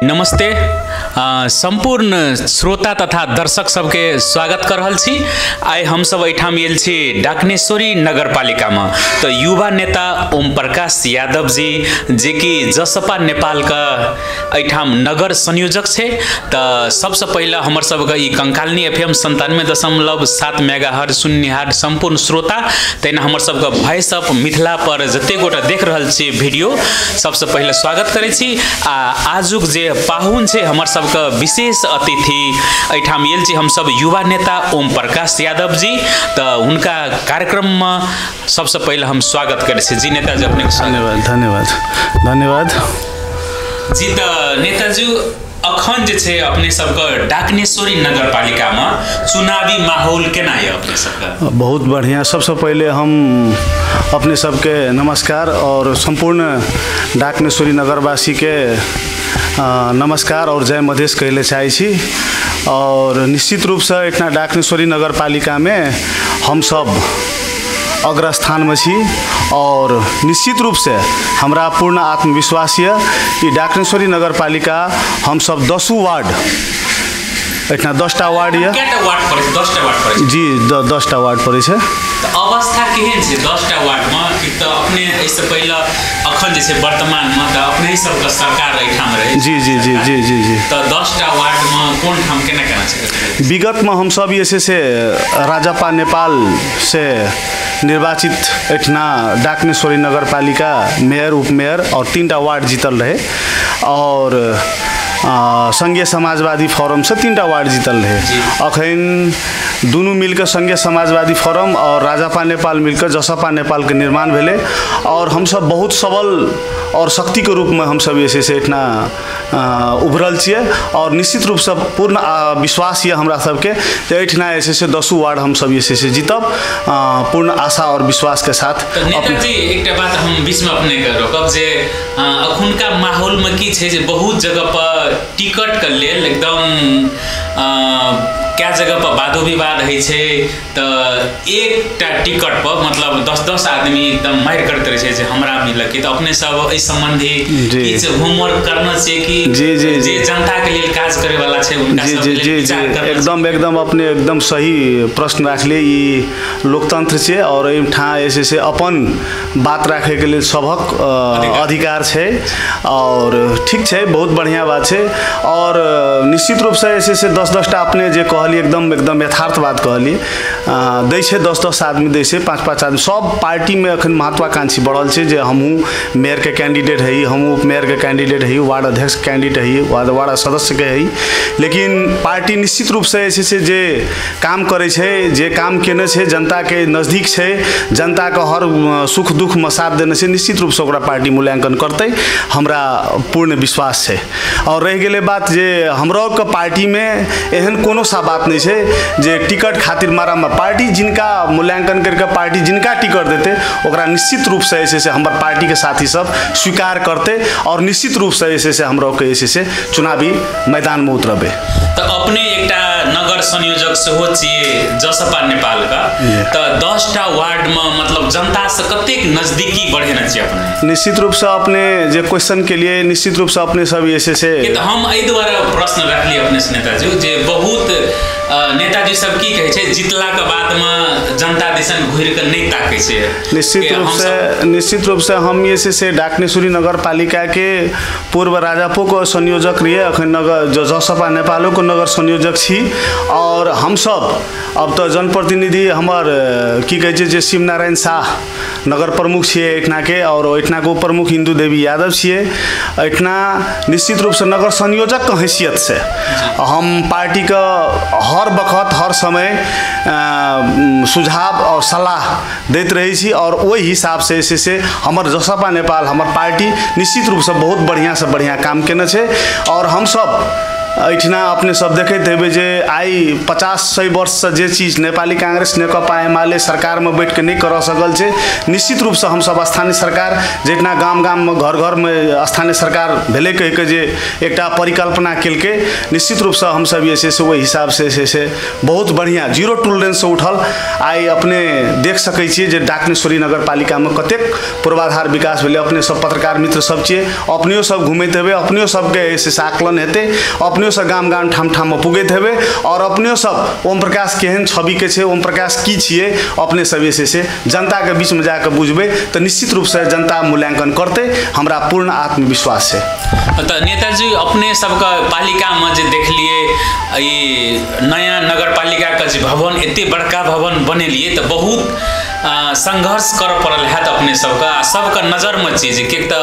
नमस्ते संपूर्ण श्रोता तथा दर्शक सबके स्वागत कर रहल छी। आइ हम सब एठाम आयल छी डाकनेश्वरी नगरपालिका में। तो युवा नेता ओम प्रकाश यादव जी जे कि जसपा नेपाल का एठाम नगर संयोजक छे। तो सबसे पहले हमर सबके ई कंकालनी FM 97.7 मेगाहर्ट्ज सुननिहार संपूर्ण श्रोता तेना हमर सबके वॉइस ऑफ मिथिला पर जते गोटा देख रहल छी वीडियो सबसे पहले स्वागत करे छी। आजुक जे पाहुन छे हमर सबके विशेष अतिथि एठाम आयल छी हम सब युवा नेता ओम प्रकाश यादव जी। तो उनका कार्यक्रम में सबसे पहले हम स्वागत करे छी। जी नेताजी अपने धन्यवाद धन्यवाद धन्यवाद जी। तो नेताजी अखन जे छे अपने सबके डाकनेश्वरी नगरपालिका में चुनावी माहौल केना है अपने सबके? बहुत बढ़िया। सबसे पहले हम अपने सबके नमस्कार और संपूर्ण डाकनेश्वरी नगरवासी के नमस्कार और जय मधेश कहले चाहे छी। और निश्चित रूप से इतना डाकनेश्वरी नगरपालिका में हम सब अग्रस्थान में छी और निश्चित रूप से हमरा पूर्ण आत्मविश्वास है कि डाकनेश्वरी नगरपालिका हम सब 10 वार्ड इतना 10टा वार्ड है। केटा वार्ड पड़े? 10टा वार्ड पड़े जी 10टा वार्ड पड़े छे। तो अवस्था केहन छे 10टा वार्ड में? कि तो अपने इससे पहले अखन जे छे वर्तमान में तो अपने ही सबके सरकार एठाम रहे। जी जी जी जी जी जी। तो 10टा वार्ड में कोन ठाम केना छे? विगत में हम सब ऐसे से राजपा नेपाल से निर्वाचित एठना डाकनेश्वरी नगरपालिका मेयर उपमेयर और 3टा वार्ड जीतल रहे और संघीय समाजवादी फोरम से 3टा वार्ड जीतल रहे। अखन दोनों मिलकर संघीय समाजवादी फोरम और राजपा नेपाल मिलकर जसपा नेपाल के निर्माण भेले और हम सब बहुत सबल और शक्ति के रूप में हम सब ऐसे से इतना उभरल छिए और निश्चित रूप से पूर्ण विश्वास है हमरा सबके एठना ऐसे से 10 वार्ड हम सब ऐसे से जीतब पूर्ण आशा और विश्वास के साथ। तो नेताजी एक बात हम बीच में अपने के रोकब जे अखुनका माहौल में की छे जे बहुत जगह पर टिकट के लेल एकदम क्या जगह पर वादो विवाद है छे। तो एक टिकट पर मतलब 10-10 आदमी एकदम मार करते रहे छे हमरा मिलक। तो अपने सब इस संबंधी किछ होमवर्क करना चाहिए कि जी जी जे जनता के लिए काज करे वाला छे उनका सब जी जी जी एकदम अपने एकदम सही प्रश्न रखले। ई लोकतंत्र छे और एठा ऐसे से अपन बात रखे के लिए सबक अधिकार छे और ठीक छे बहुत बढ़िया बात छे। और निश्चित रूप से ऐसे से 10-10टा अपने जे कहली एकदम यथार्थ बात कहली दै छे 10-10 आदमी दै छे 5-5 आदमी सब पार्टी में अखन महत्वाकांक्षी बढ़ल छे जे हमहू मेयर के कैंडिडेट हई हमहू उपमेयर के कैंडिडेट हई वार्ड अध्यक्ष कैंडिडेट हई वार्ड सदस्य के हई। लेकिन पार्टी निश्चित रूप से ऐसे से जे काम करे छे जे काम केने छे जनता के नजदीक छे जनता के हर सुख दुख में साथ देने से निश्चित रूप से ओकरा पार्टी मूल्यांकन करते हमरा पूर्ण विश्वास छे। और रह गेले बात जे हमरो के पार्टी में एहन कोनो सा बात नहीं छे जे टिकट खातिर मारा में पार्टी जिनका मूल्यांकन करके पार्टी जिनका टिकट देते ओकरा निश्चित रूप से ऐसे से हमारे पार्टी के साथी सब स्वीकार करते और निश्चित रूप से ऐसे से हमरो के ऐसे से चुनावी मैदान में उतरबे। तो अपने एक नगर संयोजक से हो चाहिए जसपा नेपाल का तो 10टा वार्ड में मतलब जनता से कतेक नजदीकी बढ़े ना चाहिए अपने? निश्चित रूप से अपने जे क्वेश्चन के लिए निश्चित रूप से अपने सब ऐसे से तो हम एहि द्वारा प्रश्न रखली अपने से नेताजी जे बहुत नेताजी सब की कहे छे जितला के बाद में जनता दिसन घुर के नहीं ताके छे। निश्चित रूप से हम ऐसे से डाकनेश्वरी नगरपालिका के पूर्व राजापो को संयोजक रहिए अखन नगर जसपा नेपालो को नगर संयोजक छी और हम सब अब तो जनप्रतिनिधि हमार की कहे जे शिवनारायण शाह नगर प्रमुख छिए एठना के और एठना को प्रमुख इंदू देवी यादव छिए। एठना निश्चित रूप से नगर संयोजक के हैसियत से हम पार्टी का हर वक्त हर समय सुझाव और सलाह देते रही छी और वही हिसाब से ऐसे से हमार जसपा नेपाल हमार पार्टी निश्चित रूप से बहुत बढ़िया से बढ़िया काम केने छे। और हम सब एठिना अपने सब देखते हेबे जे आई 50-100 वर्ष से जे चीज नेपाली कांग्रेस नेकपा एमाले सरकार में बैठ के नहीं कर सकल छे, निश्चित रूप से हम सब स्थानीय सरकार जेठना गाम गाम में घर घर में स्थानीय सरकार भेले कह के जे एकटा परिकल्पना केल के निश्चित रूप से हम सब ये से वही हिसाब से बहुत बढ़िया जीरो टॉलरेंस से उठल आई अपने देख सकै छियै जे डाकनेश्वरी नगर पालिका में कतेक पूर्वाधार विकास भेले। अपने सब पत्रकार मित्र सब छियै, अपनियो सब घूमैत हेबे, अपनियो सबके ऐसे आकलन हेतै, अपनियो सब गाम गाम ठाम ठाम में पुगैत हेबे और अपनियो सब ओम प्रकाश केहन छवि के छे, ओम प्रकाश की छियै अपने सब से जनता के बीच में जाकर बुझबे तो निश्चित रूप से जनता मूल्यांकन करते, हमरा पूर्ण आत्मविश्वास है। तो नेताजी अपने सबका पालिका में जे देखलिए ये नया नगर पालिका का जे भवन एते बड़का भवन बनेलिए तो बहुत संघर्ष कर पड़ल है अपने सबका नजर में चीज कि तो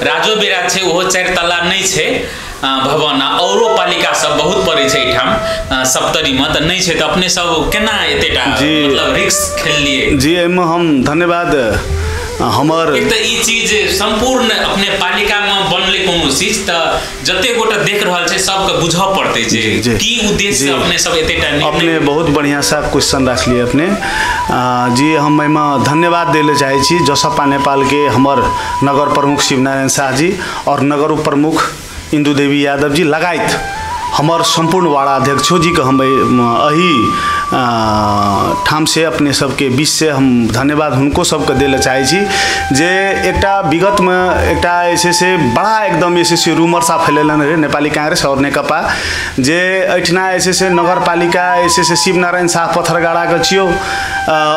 राजो बिराज छे ओहो 4 तल्ला नहीं छे भवन औरो पालिका सब बहुत पड़े छे ठाम सप्तरी में तो नहीं छे तो अपने सब केना एतेटा मतलब रिस्क खेल लिए जी। एमे हम धन्यवाद हमर एक तो ई चीज संपूर्ण अपने पालिका में बनले कोनो चीज तो जते गोटा देख रहल छे सबके बुझा पड़ते जे की उद्देश्य अपने सब एतेटा अपने बहुत बढ़िया सा क्वेश्चन रख लिए अपने जी। हम एमे धन्यवाद देले चाहे छी जसपा नेपाल के हमर नगर प्रमुख शिवनारायण शाह जी और नगर उप प्रमुख इंदु देवी यादव जी लगायत हमर संपूर्ण वार्ड अध्यक्षों जी के हम अही ठाम से अपने सबके बीच से हम धन्यवाद उनको सबके देले चाहे छी जे एकटा विगत में एकटा ऐसे से बड़ा एकदम ऐसे से रूमर सा फैलेलन रहे नेपाली कांग्रेस और नेकपा जे एठना ऐसे से नगर पालिका ऐसे से शिवनारायण शाह पत्थरगाड़ा के छियो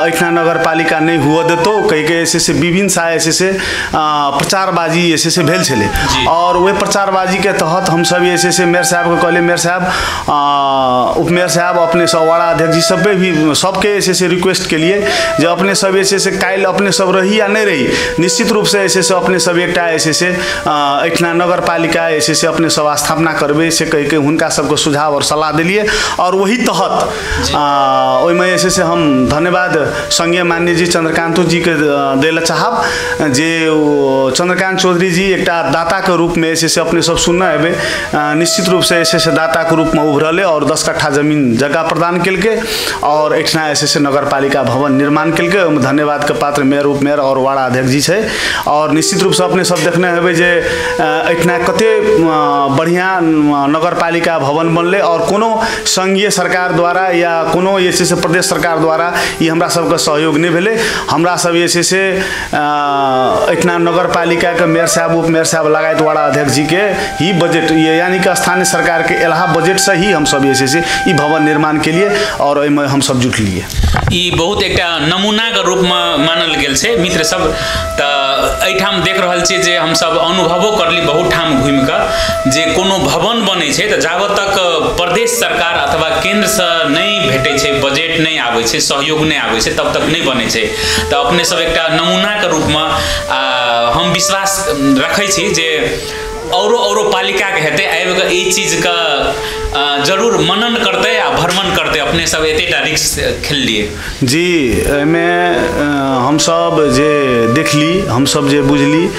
एठना नगर पालिका नहीं हुआ देतो कह के ऐसे से विभिन्न सा ऐसे से प्रचारबाजी ऐसे से भेल छले और वे प्रचारबाजी के तहत हम सब ऐसे से मेयर साहब को कहले मेयर साहब उपमेयर साहब अपने सब वार्ड अध्यक्ष जी सब भी सबके ऐसे रिक्वेस्ट के लिए जो अपने सब ऐसे काल अपने सब रही या नहीं रही निश्चित रूप से ऐसे अपने सब एक ऐसे एठना नगर पालिका ऐसे अपने सब स्थापना करबे से कह के उनका सबको सुझाव और सलाह दिलिए और वही तहत ओइमे ऐसे हम धन्यवाद संघीय मान्य जी चंद्रकांत जी के देला चाहब जे चंद्रकांत चौधरी जी एक दाता के रूप में ऐसे अपने सब सुनना है निश्चित रूप से ऐसे दाता के रूप में उभरले और 10 कट्ठा जमीन जगह प्रदान केल के और एठना ऐसे नगर पालिका भवन निर्माण केल के धन्यवाद के पात्र मेयर उप मेयर और वार्ड अध्यक्ष जी है और निश्चित रूप से अपने सब देखने हेबे जे एठना कते बढ़िया नगर पालिका भवन बनले और कोनो संघीय सरकार द्वारा या कोनो ऐसे प्रदेश सरकार द्वारा ये हमरा सबके सहयोग नहीं भेले। हमरा सब ऐसे एठना नगर पालिका के मेयर साहब उप मेयर साहब लगायत वार्ड अध्यक्ष जी के ही बजट ये यानी कि स्थानीय सरकार के अलावा बजट से ही हम सब ऐसे ई भवन निर्माण के लिए और ओइमे हम सब जुट लिए। ई बहुत एक नमूना के रूप में मानल गेल छे मित्र सब त एठाम देख रहल छी जे हम सब अनुभवो करली बहुत ठाम घूम के जे कोनो भवन बने छे त जाबत तक प्रदेश सरकार अथवा केंद्र से नहीं भेटे छे बजट नहीं आवे छे सहयोग नहीं आवे छे तब तक नहीं बने छे त अपने सब एक नमूना के रूप में हम विश्वास रखे छी जे औरो पालिका के हेते आबि के ई चीज का जरूर मनन करते या भ्रमण करते अपने सब एतेटा रिस्क खेल लिए जी। में हम सब जे देखली हम सब जे बुझली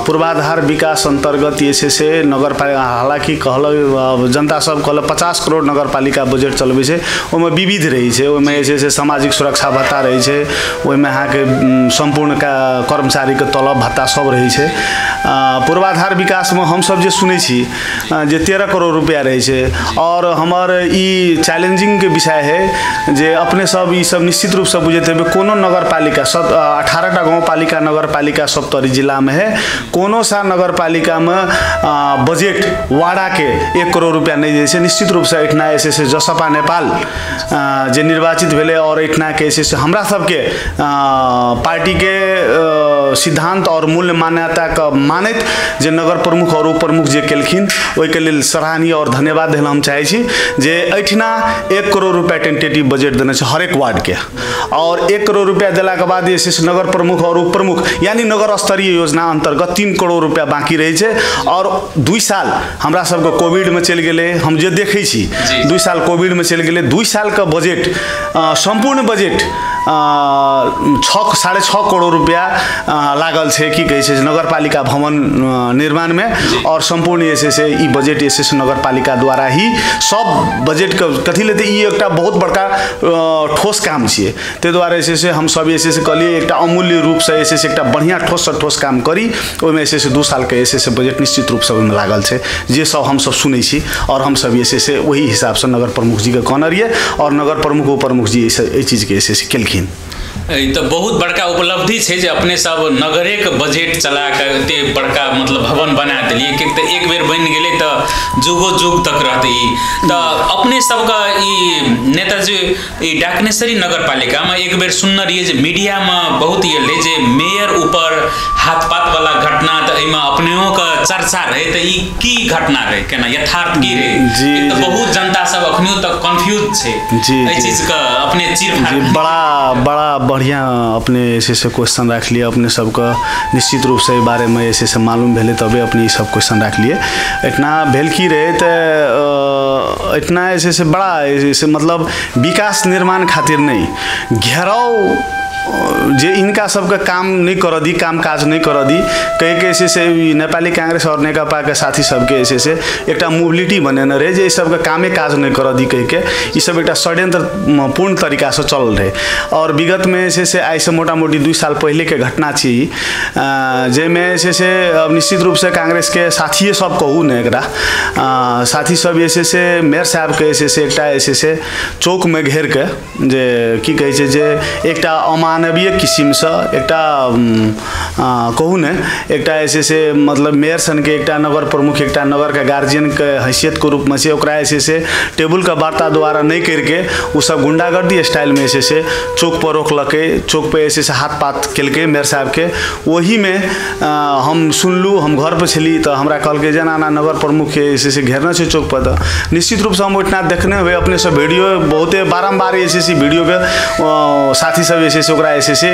पूर्वाधार विकास अंतर्गत से नगर पालिका हालांकि कहल जनता सब कहल 50 करोड़ नगर पालिका बजट चलबे छे ओमे विविध रही है ओमे ऐसे सामाजिक सुरक्षा भत्ता रही है ओमे यहाँ के संपूर्ण का कर्मचारी के तलब भत्ता सब रही है। पूर्वाधार विकास में हम सब जे सुनै छी जे 13 करोड़ रुपया रही है और हमार ई चैलेंजिंग के विषय है जे अपने सब ई सब निश्चित रूप से बुझते हैं कोनो नगर पालिका 18टा गाँव पालिका नगर पालिका सप्तरी जिला में है कोनो सा नगर पालिका में बजट वाड़ा के 1 करोड़ रुपया नहीं दे निश्चित रूप से एठना ऐसे जसपा नेपाल जे निर्वाचित भेले और एठना के ऐसे हमरा सबके पार्टी के सिद्धांत और मूल्य मान्यता का मानत जे नगर प्रमुख और उप प्रमुख जे केलखिन ओइ के लेल सराहनीय और धन्यवाद देना हम चाहे छी जे एठना 1 करोड़ रुपया टेंटेटिव बजट देने छै हर एक वार्ड के और 1 करोड़ रुपया देला के बाद ऐसे नगर प्रमुख और उप प्रमुख यानी नगर स्तरीय योजना अंतर्गत 3 करोड़ रुपया बाकी रही है और 2 साल हमरा सबके कोविड में चल गए हम जे देखे छी 2 साल कोविड में चल गए 2 साल का बजट संपूर्ण बजट साढ़े 6 करोड़ रुपया लागल है कि कहे छै नगर पालिका भवन निर्माण में और संपूर्ण ऐसे से ई बजट ऐसे से नगर पालिका द्वारा ही सब बजट के कथी लेते ई एक बहुत बड़का ठोस काम छे ते द्वारा ऐसे से हम सब ऐसे से कहलिए एक अमूल्य रूप से ऐसे से एक बढ़िया ठोस से ठोस काम करी ओहिमे ऐसे से 2 साल के ऐसे से बजट निश्चित रूप से ओहिमे लागल है जे सब हम सब सुनै छी और हम सब ऐसे से वही हिसाब से नगर प्रमुख जी के कहने रहिए और नगर प्रमुख उप प्रमुख जी ये चीज के ऐसे से केलखिन। तो बहुत बड़का उपलब्धि है जे अपने सब नगरे के बजट चला के एते बड़का मतलब भवन बना दिलिए कि तो एक बेर बन गेले तो जुगो जुग तक रहते तो अपने सब का ई नेताजी ई डाकनेश्वरी नगर पालिका में एक बेर सुनना रहिए जे मीडिया में बहुत ये ले जे मेयर ऊपर हाथपात वाला घटना तो एमा अपनेओं का चर्चा रहे तो ई की घटना रहे केना यथार्थ की रहे तो बहुत जनता सब अखनियो तक कंफ्यूज छे ए चीज का अपने चीर बड़ा बढ़िया अपने ऐसे से क्वेश्चन रख लिए अपने सबका निश्चित रूप से बारे में ऐसे से मालूम भेले तबे अपने सब क्वेश्चन रख लिए इतना भेल की रहे तो इतना ऐसे से बड़ा ऐसे मतलब विकास निर्माण खातिर नहीं घेराव जे इनका सबका काम नहीं कर दी काम काज नहीं कर दी कहीं के ऐसे से नेपाली कांग्रेस और नेकपा के साथी सबके ऐसे से एक मोबिलिटी बने न रहे जे सबका कामे काज नहीं कर दी कहीं के ये सब एक षड्यंत्र पूर्ण तरीका से चल रहे और विगत में ऐसे से ऐसे मोटा मोटी 2 साल पहले के घटना छी जे में ऐसे से निश्चित रूप से कांग्रेस के साथी सब कहू न एक साथी सब ऐसे से मेयर साहब के ऐसे से चौक में घेर के जे की कहे छै जे एक मानवीय किस्म से एक कहू ने एक ऐसे से मतलब मेयर सन के एक नगर प्रमुख एक नगर के गार्जियन के हैसियत के रूप में से ओकरा ऐसे से टेबुल का वार्ता द्वारा नहीं करके वो सब गुंडागर्दी स्टाइल में ऐसे से चौक पर रोकलके चौक पे ऐसे से हाथ पात केलके मेयर साहब के वही में हम सुनलू हम घर पर छली तो हमरा कहल जना ना नगर प्रमुख के ऐसे से घेरना है चौक पर तो निश्चित रूप से हम इतना देखने हुए अपने सब वीडियो बहुते बारम्बार ऐसे वीडियो के साथी सब ऐसे ऐसे से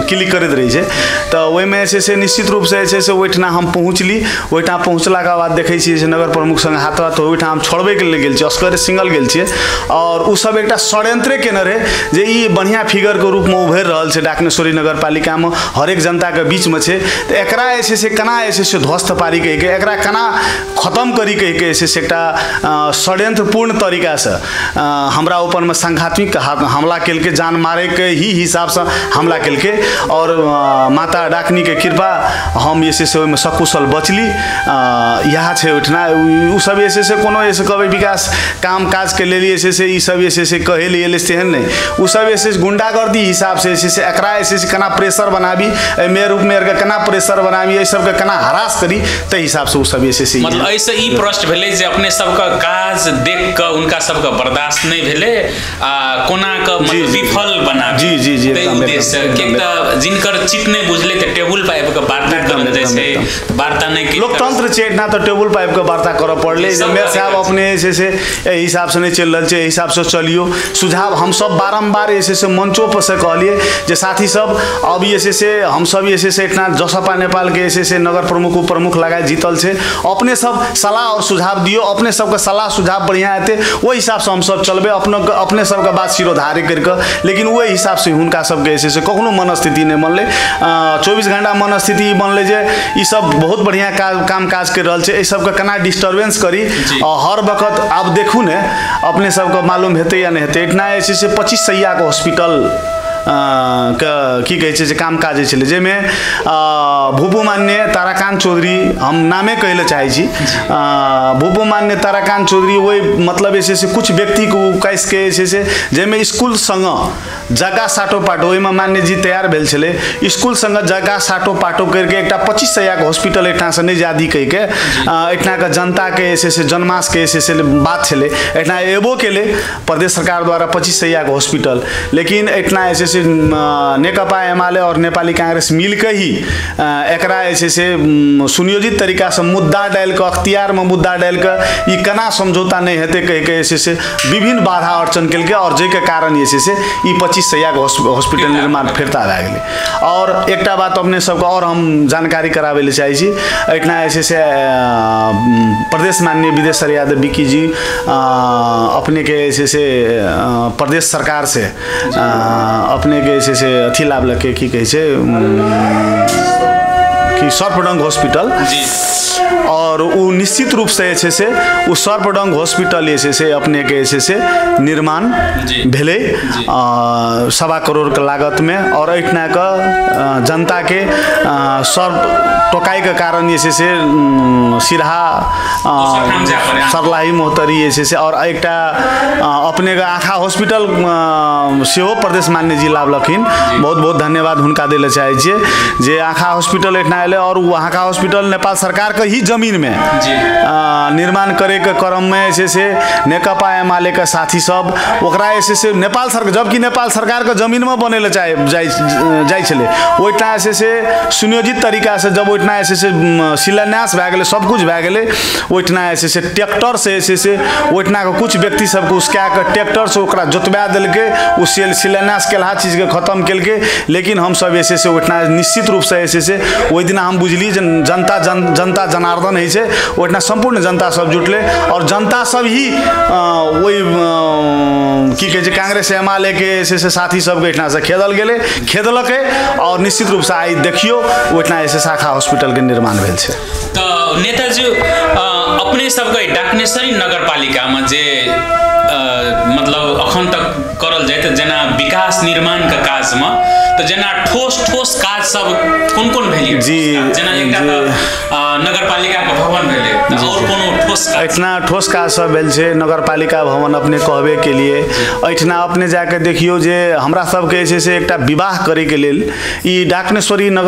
क्लिक करते रही है तो वही में ऐसे से निश्चित रूप से ऐसे से ओहिठना हम पहुँचली ओहिठा पहुँचला के बाद देखे छी नगर प्रमुख संग हाथ हाथ ओहिठा हम छोड़बे के लिए गेल छी असगरे सिंगल गेल छी और उ सब एक षड्यंत्रे केने रहे जे ई बढ़िया फिगर के रूप में उभर रहल छै डाकनेश्वरी नगर पालिका में हरेक जनता के बीच में छै तो एकरा ऐसे से कना ऐसे से ध्वस्त पारी कह के एकरा कना खत्म करी कह के ऐसे से एक षड्यंत्रपूर्ण तरीका से हमरा ऊपर में संघात्मक हमला केल के जान मारे के ही हिसाब से हमला केलके और माता डाकनी के कृपा हम ऐसे से में सकुशल बचली यहाँ छे उठना उ सब ऐसे से कोनो ऐसे कभी विकास काम काज के लिए ऐसे से ई सब ऐसे से कहे लिए लेते नहीं उ सब ऐसे गुंडागर्दी हिसाब से ऐसे एकरा ऐसे से कना प्रेशर बनाबी मेयर उप मेयर के कना प्रेशर बनाबी ये सब के कना हरास करी ते हिसाब से उ सब ऐसे से मतलब ऐसे ई प्रश्न भेले जे अपने सब का काज देख के उनका सब का बर्दाश्त नहीं भेले कोना का मतलब विफल बना जी जी जी जिनकर चित नहीं बुझले तो टेबुल पाइप के वार्ता कर जैसे वार्ता नहीं लोकतंत्र चेत ना तो टेबुल पाइप के वार्ता कर पड़ले मेयर साहब अपने ऐसे से हिसाब से नहीं चल रहा है हिसाब से चलियो सुझाव हम सब बारम्बार ऐसे से मंचों पर से कहलिए जे साथी सब अब ऐसे से हम सब ऐसे से इतना जसपा नेपाल के ऐसे से नगर प्रमुख उप प्रमुख लगाए जीतल से अपने सब सलाह और सुझाव दियो अपने सबके सलाह सुझाव बढ़िया आते वो हिसाब से हम सब चलबे अपने सबके बात सिरोधारी करके लेकिन वही हिसाब से हुनका सबके ऐसे से कखनो मनस्थिति नहीं बनले 24 घंटा मनस्थिति बनले जे ई सब बहुत बढ़िया काम काज कर रहा है सबके केना डिस्टर्बेंस करी और हर वक्त आप देखू ने अपने सबके मालूम हेतै या नहीं हेतै इतना ऐसे से 25 सैया के हॉस्पिटल की कहे छै काम काज छलै जेमे भूपू मान्य ताराकांत चौधरी हम नामे कहले चाहे छी भूपू मान्य ताराकांत चौधरी वही मतलब ऐसे से कुछ व्यक्ति को कैस के ऐसे से जेमे स्कूल संग जगह साटो पाटो ओहिमे मान्य जी तैयार भेल छलै स्कूल संग जगह साटो पाटो करके एक 25 सैया के हॉस्पिटल एठा से नहीं जादी कह के एठना के जनता के ऐसे से जनमास के ऐसे से बात छलै एठना एबो केले प्रदेश सरकार द्वारा 25 सैया के हॉस्पिटल लेकिन एठना ऐसे से नेकपा एमाले और नेपाली कांग्रेस मिलकर ही एकरा ऐसे से सुनियोजित तरीका से मुद्दा डाल के अख्तियार में मुद्दा डाल के ई कना समझौता नहीं हेते कह के ऐसे से विभिन्न बाधा अड़चन केल के और जे के कारण ऐसे से ई 25 सैया के हॉस्पिटल निर्माण फिरता रह गए और एक बात अपने सबको और हम जानकारी करावे ले चाहे छी इतना ऐसे से प्रदेश माननीय विदेश्वर यादव विकी जी अपने के ऐसे से प्रदेश सरकार से अपने के जे से अथी लाभलक की कहै छै कि सर्पडंग हॉस्पिटल जी और वो निश्चित रूप से से वो सर्पडंग हॉस्पिटल से अपने के से निर्माण भेले 1.25 करोड़ के लागत में और एठना का जनता के सर्प टोकाई के कारण से सिरहा सरलाही मोहतरी से और एक अपने का आँखा हॉस्पिटल सेहो प्रदेश मान्य जी लाभलखिन बहुत बहुत धन्यवाद हुनका दिले चाहे छे जे आँखा हॉस्पिटल एठना एले और वहाँ का हॉस्पिटल नेपाल सरकार के ही जमीन में निर्माण करे के क्रम में से नेकपा एमाले के साथी सब ओकरा से नेपाल सरकार जबकि नेपाल सरकार के जमीन में बने चाहे जाय छले ओइठना से सुनियोजित तरीका से जब ओइठना से शिलान्यास भए गेले सब कुछ भए गेले ओइठना से ट्रैक्टर से ओइठना के कुछ व्यक्ति सबके उसका के ट्रैक्टर से ओकरा जोतबा देलके उ शिलान्यास केलहा चीज के खत्म केलके लेकिन हम सब से ओइठना निश्चित रूप से ओइ दिन हम बुझली जनता जनार्दन है से ओइठना संपूर्ण जनता सब जुटले और जनता सब ही वही की कहे कांग्रेस एमाले के से साथी सब एठना से खेदलक और निश्चित रूप से आई देखियो ओइठना ऐसे शाखा हॉस्पिटल के निर्माण भेल छै। तो नेताजी अपने सबके डाकनेश्वरी नगरपालिका में जे मतलब अखन तक करल जाए तो जना विकास निर्माण के काज में तो जना ठोस काज सब कोन भेलिए जी जना एकटा नगरपालिका के भवन भेले और कोनो ठोस काज इतना ठोस काज सब भेल छै नगरपालिका भवन अपने कहबे के लिए एठना अपने जाके देखियो जे हमरा सब के से एकटा विवाह करे के लेल ई डाकनेश्वरी नगर